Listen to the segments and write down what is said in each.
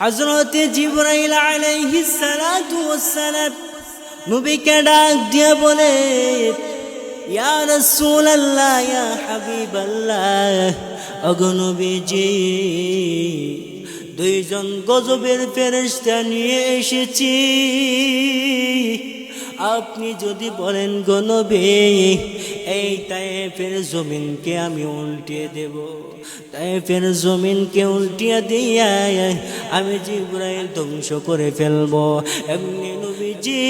হযরতে জিবরাইল আলাইহিস সালাতু ওয়াস সালাম নবীকে ডাক দিয়ে বলে, ইয়া রাসূলুল্লাহ, ইয়া হাবিবাল্লাহ, ওগো নবীজি, দুইজন গজবের ফেরেশতা নিয়ে এসেছি। আপনি যদি বলেন গো নবী, এই তায়েফের জমিনকে আমি উল্টিয়ে দেব, তায়েফের জমিনকে উল্টিয়ে দিয়া আমি জিবরাইল ধ্বংস করে ফেলব। এমনি নবীজি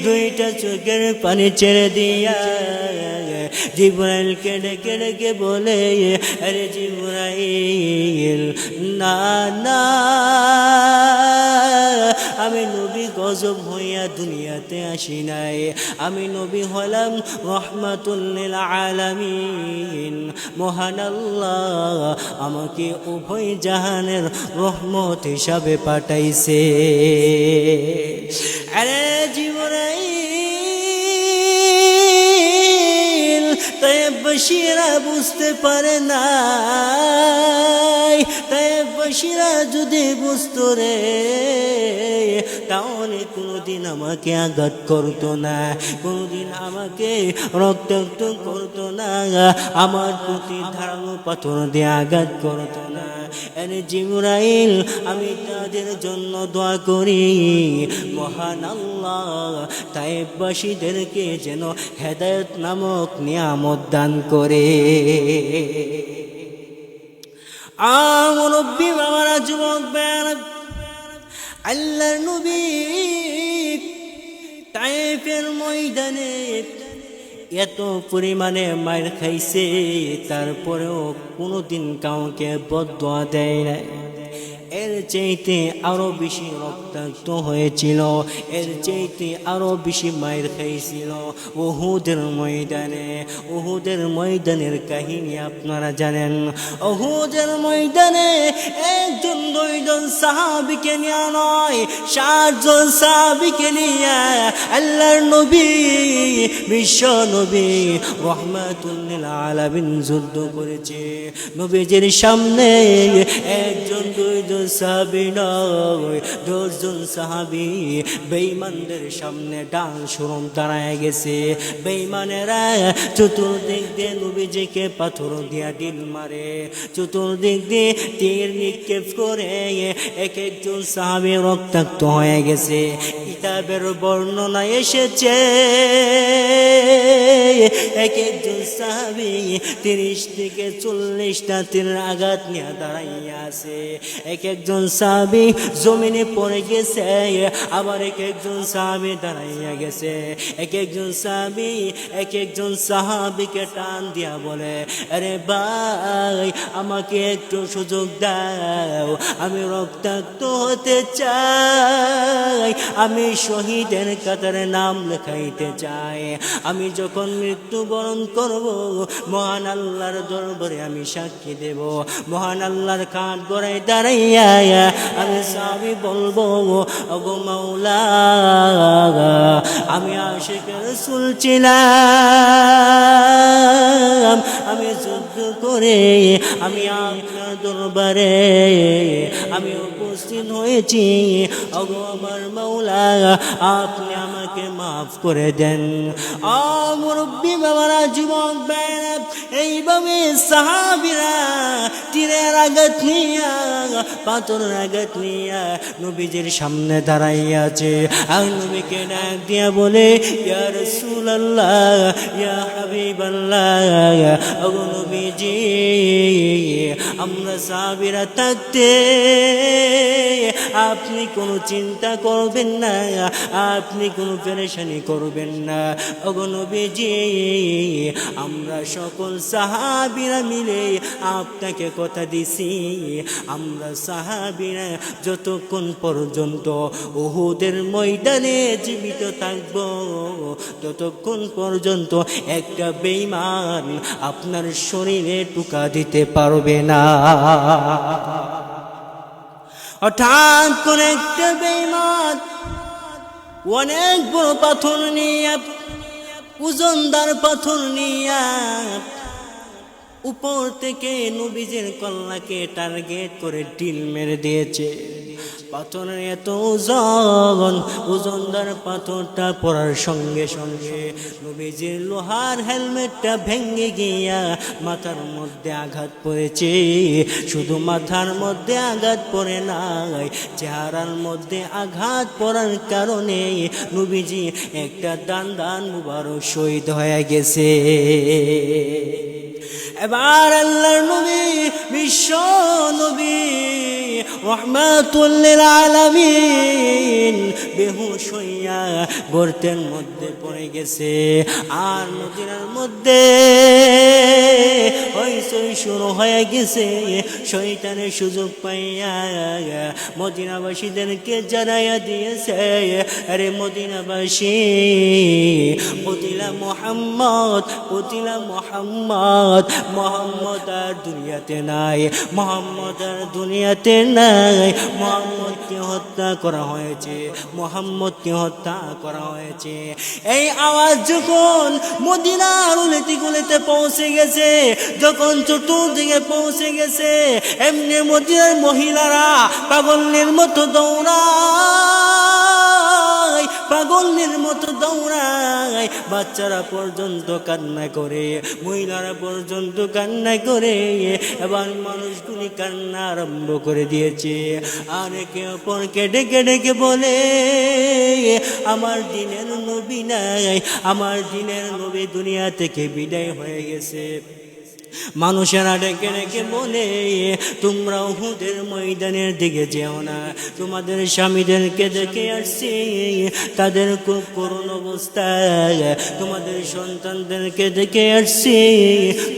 দুইটা চোখের পানি ছেড়ে দিয়া জিবরাইলকে ডেকে ডেকে বলে, আরে জিবরাইল, না না, আমি নবী গজব হইয়া দুনিয়াতে আসি নাই, আমি নবী হলাম রহমাতুল লিল আলামিন। মহান আল্লাহ আমাকে উভয় জাহানের রহমত হিসাবে পাঠাইছে। আরে জিবরাইল, তায়েফবাসীরা বুঝতে পারে না, তায়েফবাসীরা যদি বুঝতো রে, তাহলে কোনোদিন আমাকে আঘাত করতো না, কোনোদিন আমাকে রক্তাক্ত করতো না, আমার প্রতি ধারালো পাথর দিয়ে আঘাত করতো না। আরে জিবরাইল, আমি তাদের জন্য দোয়া করি, মহান আল্লাহ তায়েফবাসীদেরকে যেন হেদায়েত নামক নিয়ামত দান করে। মুরব্বি বাবারা, যুবক ভাইয়েরা, আল্লাহর নবী তায়েফের ময়দানে এত পরিমাণে মার খাইছে, তারপরেও কোনোদিন কাউকে বদদোয়া দেয় না। এর চাইতে আরো বেশি রক্তাক্ত হয়েছিল, এর চাইতে আরো বেশি মায়ের খাইছিল উহুদের ময়দানে। উহুদের ময়দানের কাহিনী আপনারা জানেন। উহুদের ময়দানে একজন দুইজন সাহাবীকে নিয়ে নয়, 60 জন সাহাবীকে নিয়ে আল্লাহর নবী, বিশ্ব নবী রহমাতুল লিল আলামিন যুদ্ধ করেছে। নবীজির সামনে একজন দুইজন সাহাবী নয়, 10 জন সাহাবী বেঈমানদের সামনে ডান শরম দাঁড়ায় গেছে। বেঈমানেরা চতুর্দিক দিয়ে নবীজিকে পাথর দিয়া ঢিল মারে, চতুর্দিক দিয়ে তীর নিক্ষেপ করে এক একজন সাহাবী রক্তাক্ত হয়ে গেছে। কিতাবের বর্ণনা এসেছে এক একজন সাহাবী 30 থেকে 40টা তীরের আঘাত নিয়ে দাঁড়াইয়া আছে। এক একজন সাহাবী জমিনে পড়ে গেছে, আবার এক একজন সাহাবী দাঁড়াইয়া গেছে। এক একজন সাহাবী এক একজন সাহাবীকে টান দিয়া বলে, আরে ভাই, আমাকে একটু সুযোগ দাও, আমি রক্তাক্ত হতে চাই, আমি শহীদের কাতারে নাম লেখাইতে চাই। আমি যখন মৃত্যুবরণ করব, মহান আল্লাহর দরবারে আমি সাক্ষী দেব, মহান আল্লাহর কাঠ গড়াই দাঁড়াইয়া আমি সাহাবী বলবো, ওগো মাওলা, আমি আশিক রাসূল ছিলাম, আমি যুদ্ধ করে আমি আপনার দরবারে আমি উপস্থিত হয়েছি। ওগো আমার মাওলা, আপনি আমাকে মাফ করে দেন। মুরব্বি বাবারা, যুবক ভাইরা, এইভাবে সাহাবীরা তীরের আঘাত নিয়া, পাথরের আঘাত নিয়া নবীজির সামনে দাঁড়াইয়া আছে। আর নবীকে ডাক দিয়া বলে, ইয়া রাসূলুল্লাহ, ইয়া হাবিবাল্লাহ, ওগো নবীজি, আমরা সাহাবীরা থাকতে আপনি কোনো চিন্তা করবেন না, আপনি কোনো পেরেশানি করবেন না। ওগো নবীজি, আমরা সকল সাহাবীরা মিলে আপনাকে কথা দিছি, আমরা সাহাবীরা যতক্ষণ পর্যন্ত উহুদের ময়দানে জীবিত থাকব, ততক্ষণ পর্যন্ত একটা বেঈমান আপনার শরীরে টুকা দিতে পারবে না। হঠাৎ করে একটা বেঈমান অনেক বড় পাথর নিয়ে, ওজনদার পাথর নিয়ে উপর থেকে নবীজির কল্লাকে টার্গেট করে ঢিল মেরে দিয়েছে। পাথরের এত ওজনদার পাথরটা পড়ার সঙ্গে সঙ্গে নবীজির লোহার হেলমেটটা ভেঙে গিয়া মাথার মধ্যে আঘাত পড়েছে। শুধু মাথার মধ্যে আঘাত পড়ে নাই, চেহারার মধ্যে আঘাত পড়ার কারণে নবীজি একটা দান মুবারক শহীদ হয়ে গেছে। এবার আল্লাহর নবী, বিশ্ব নবী রাহমাতুল লিল আলামিন বেহুশ হইয়া গর্তের মধ্যে পড়ে গেছে। আর মদিনার মধ্যে হইচই শুরু হয়ে গেছে। শয়তানের সুযোগ পাইয়া মদিনাবাসীদেরকে জানাইয়া দিয়েছে, আরে মদিনাবাসী, মোহাম্মদ আর দুনিয়াতে নাই, মোহাম্মদ আর দুনিয়াতে নাই। মোহাম্মদকে হত্যা করা হয়েছে, মোহাম্মদকে হত্যা করা হয়েছে। এই আওয়াজ যখন মদিনার উলেতে পৌঁছে গেছে, যখন চতুর্দিকে পৌঁছে গেছে, এমনি মদিনার মহিলারা পাগলের মতো দৌড়ায়, পাগলের মতো দৌড়ায়। বাচ্চারা পর্যন্ত কান্না করে, মহিলারা পর্যন্ত কান্না করে। এবার মানুষগুলি কান্না আরম্ভ করে দিয়েছে। আর একে অপরকে ডেকে ডেকে বলে, আমার দিনের নবী নাই, আমার দিনের নবী দুনিয়া থেকে বিদায় হয়ে গেছে। মানুষেরা ডেকে ডেকে বলে, তোমরা উহুদের ময়দানের দিকে যেও না, তোমাদের স্বামীদেরকে দেখে আসছি, তাদের খুব করুণ অবস্থা। তোমাদের সন্তানদেরকে দেখে আসছি,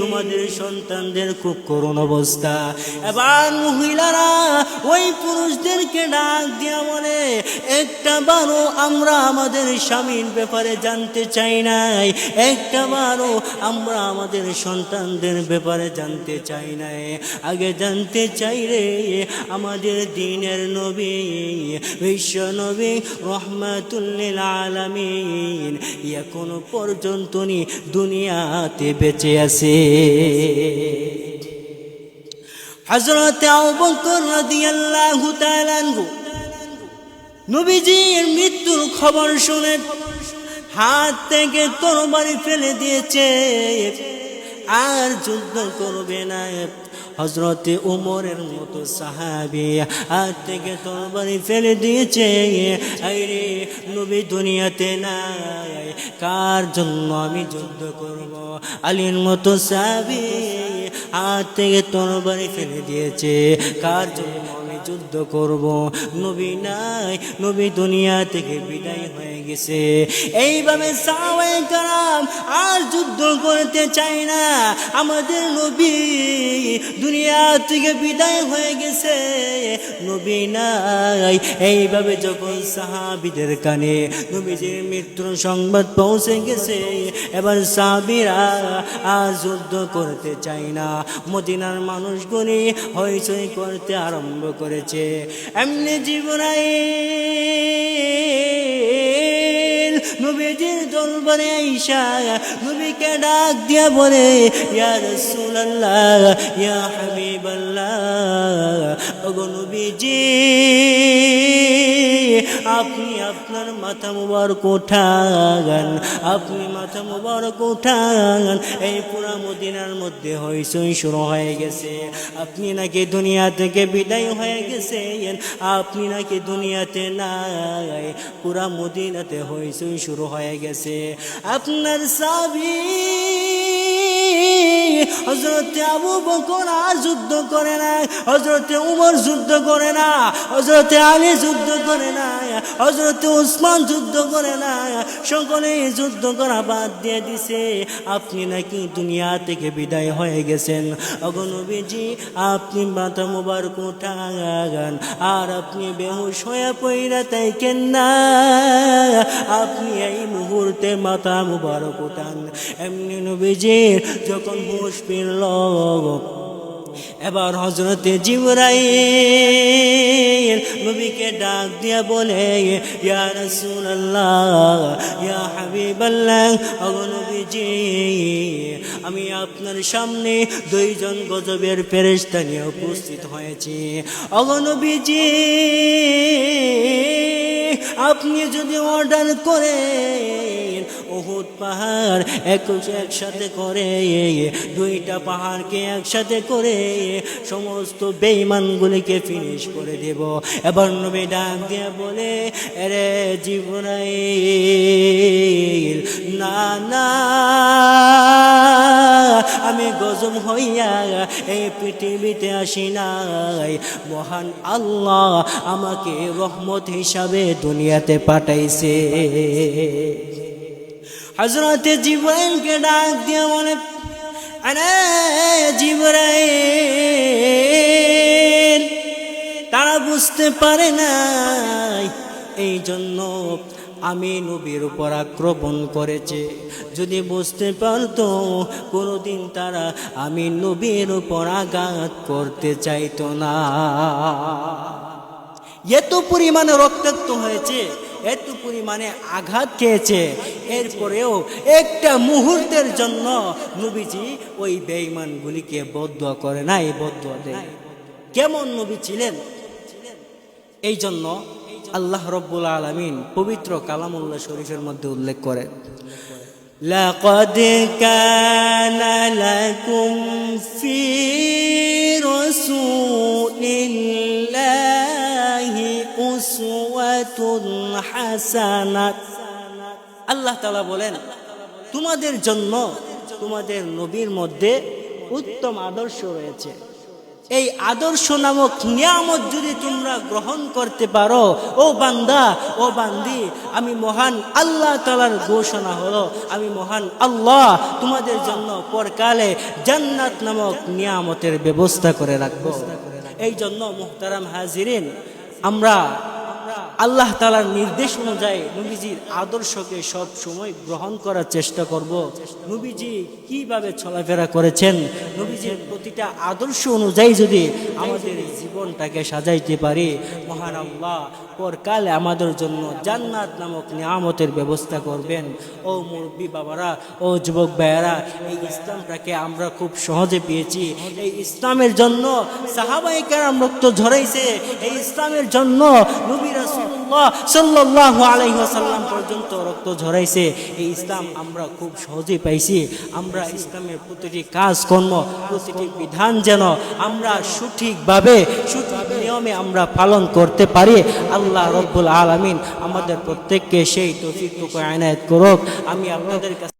তোমাদের সন্তানদের খুব করুণ অবস্থা। এবার মহিলারা ওই পুরুষদেরকে ডাক দিয়া বলে, একটা বারও আমরা আমাদের স্বামীর ব্যাপারে জানতে চাই নাই, একটা বারও আমরা আমাদের সন্তানদের ব্যাপারে জানতে চাই নাই। আগে জানতে চাই রে আমাদের দিনের নবী, বিশ্ব নবী রাহমাতুল লিল আলামিন এখনো পর্যন্ত দুনিয়াতে বেঁচে আছে। হযরত আবু বকর রাদিয়াল্লাহু তাআলা আনহু নবীজির মৃত্যুর খবর শুনে হাত থেকে তরবারি ফেলে দিয়েছে, আর যুদ্ধ করবে না। হযরতে উমরের মতো সাহাবী হাত থেকে তরবারি ফেলে দিয়েছে, আরে নবী দুনিয়াতে নাই, কার জন্য আমি যুদ্ধ করব? আলীর মতো সাহাবী হাত থেকে তরবারি ফেলে দিয়েছে, কার জন্য আমি যুদ্ধ করব? নবী নাই, নবী দুনিয়া থেকে বিদায় হয়ে গেছে। এইভাবে সাহাবায়ে কেরাম আর যুদ্ধ করতে চায় না, আমাদের নবী দুনিয়া থেকে বিদায় হয়ে গেছে, নবী নাই। এইভাবে যখন সাহাবীদের কানে নবীজির মৃত্যুর সংবাদ পৌঁছে গেছে, এবার সাহাবীরা আর যুদ্ধ করতে চায় না। মদিনার মানুষগুলি হইচই করতে আরম্ভ করেছে। এমনি জিবরাইল নবীজির দরবারে আইসা নবীকে ডাক দিয়া বলে, ইয়া রাসূলুল্লাহ, ইয়া হাবিবাল্লাহ, ওগো নবীজি, আপনি আপনার মাথা মুবারক উঠান, আপনি মাথা মুবারক উঠান। এই পুরা মদিনার মধ্যে হইচই শুরু হয়ে গেছে, আপনি নাকি দুনিয়া থেকে বিদায় হয়ে গেছেন, আপনি নাকি দুনিয়াতে নাই। পুরা মদিনাতে হইচই শুরু হয়ে গেছে। আপনার সাহাবী হযরতে আবু বকর আর যুদ্ধ করে না, হযরতে উমর যুদ্ধ করে না, হযরতে আলী যুদ্ধ করে না, হযরতে উসমান যুদ্ধ করে না, সকলেই যুদ্ধ করা বাদ দিয়ে দিছে। আপনি নাকি দুনিয়া থেকে বিদায় হয়ে গেছেন। ওগো নবীজি, আপনি মাথা মুবারক উঠান, আর আপনি বেহুশ হয়ে পইরা থাকেন না, আপনি এই মুহূর্তে মাথা মুবারক উঠান। এমনি নবীজির যখন হুঁশ ফিরল, এবার হযরতে জিবরাইল নবীকে ডাক দিয়া বলে, ইয়া রাসূলুল্লাহ, ইয়া হাবিবাল্লাহ, ওগো নবীজি, আমি আপনার সামনে দুইজন গজবের ফেরেশতা নিয়ে উপস্থিত হয়েছি। ওগো নবীজি, আপনি যদি অর্ডার করেন উহুদ পাহাড় একসাথে করে, দুইটা পাহাড়কে একসাথে করে সমস্ত বেঈমানগুলিকে ফিনিশ করে দেব। এবার নবী ডাক দিয়ে বলে, আরে জিবরাইল, না না, আমি গজব হইয়া এই পৃথিবীতে আসি নাই, মহান আল্লাহ আমাকে রহমত হিসাবে দুনিয়াতে পাঠাইছে। হযরতে জিবরাইলকে ডাক দিয়ে বলে, আরে জিবরাইল, তারা বুঝতে পারে নাই, এই জন্য আমি নবীর উপর আক্রমণ করেছে। যদি বুঝতে পারতো কোনোদিন তারা আমি নবীর উপর আঘাত করতে চাইতো না। এত পরিমাণে রক্তাক্ত হয়েছে, এত পরিমাণে আঘাত খেয়েছে, এরপরেও একটা মুহূর্তের জন্য নবীজি ওই বেঈমানগুলিকে বদদুয়া করে নাই, বদদুয়া দেয়। কেমন নবী ছিলেন! এই জন্য আল্লাহ রব্বুল আলামিন পবিত্র কালামুল্লাহ শরীফের মধ্যে উল্লেখ করেন, লাকাদ কানা লাকুম ফি রাসূলিল্লাহি উসওয়াতুন হাসানাত। আল্লাহ তাআলা বলেন, তোমাদের জন্য তোমাদের নবীর মধ্যে উত্তম আদর্শ রয়েছে। এই আদর্শ নামক নিয়ামত যদি তোমরা গ্রহণ করতে পারো, ও বান্দা, ও বান্দি, আমি মহান আল্লাহ তাআলার ঘোষণা হলো, আমি মহান আল্লাহ তোমাদের জন্য পরকালে জান্নাত নামক নিয়ামতের ব্যবস্থা করে রাখবো। এই জন্য মুহতারাম হাজিরিন, আমরা আল্লাহ তাআলার নির্দেশ অনুযায়ী নবীজির আদর্শকে সব সময় গ্রহণ করার চেষ্টা করব। নবীজি কিভাবে চলাফেরা করেছেন, নবীজির প্রতিটা আদর্শ অনুযায়ী যদি আমাদের জীবনটাকে সাজাইতে পারি, মহান আল্লাহ পরকালে আমাদের জন্য জান্নাত নামক নিয়ামতের ব্যবস্থা করবেন। ও মুরব্বী বাবারা, ও যুবক ভাইয়েরা, এই ইসলামটাকে আমরা খুব সহজে পেয়েছি। এই ইসলামের জন্য সাহাবায়ে কেরাম রক্ত ঝরাইছে, এই ইসলামের জন্য নবী রাসূলুল্লাহ সাল্লাল্লাহু আলাইহি ওয়াসাল্লাম পর্যন্ত রক্ত ঝরাইছে। এই ইসলাম আমরা খুব সহজেই পাইছি। আমরা ইসলামের প্রতিটি কাজকর্ম, প্রতিটি বিধান যেন আমরা সঠিকভাবে, সঠিক নিয়মে আমরা পালন করতে পারি। আল্লাহ রব্বুল আলামিন আমাদের প্রত্যেককে সেই তৌফিক এনায়েত করুক। আমি আপনাদের কাছে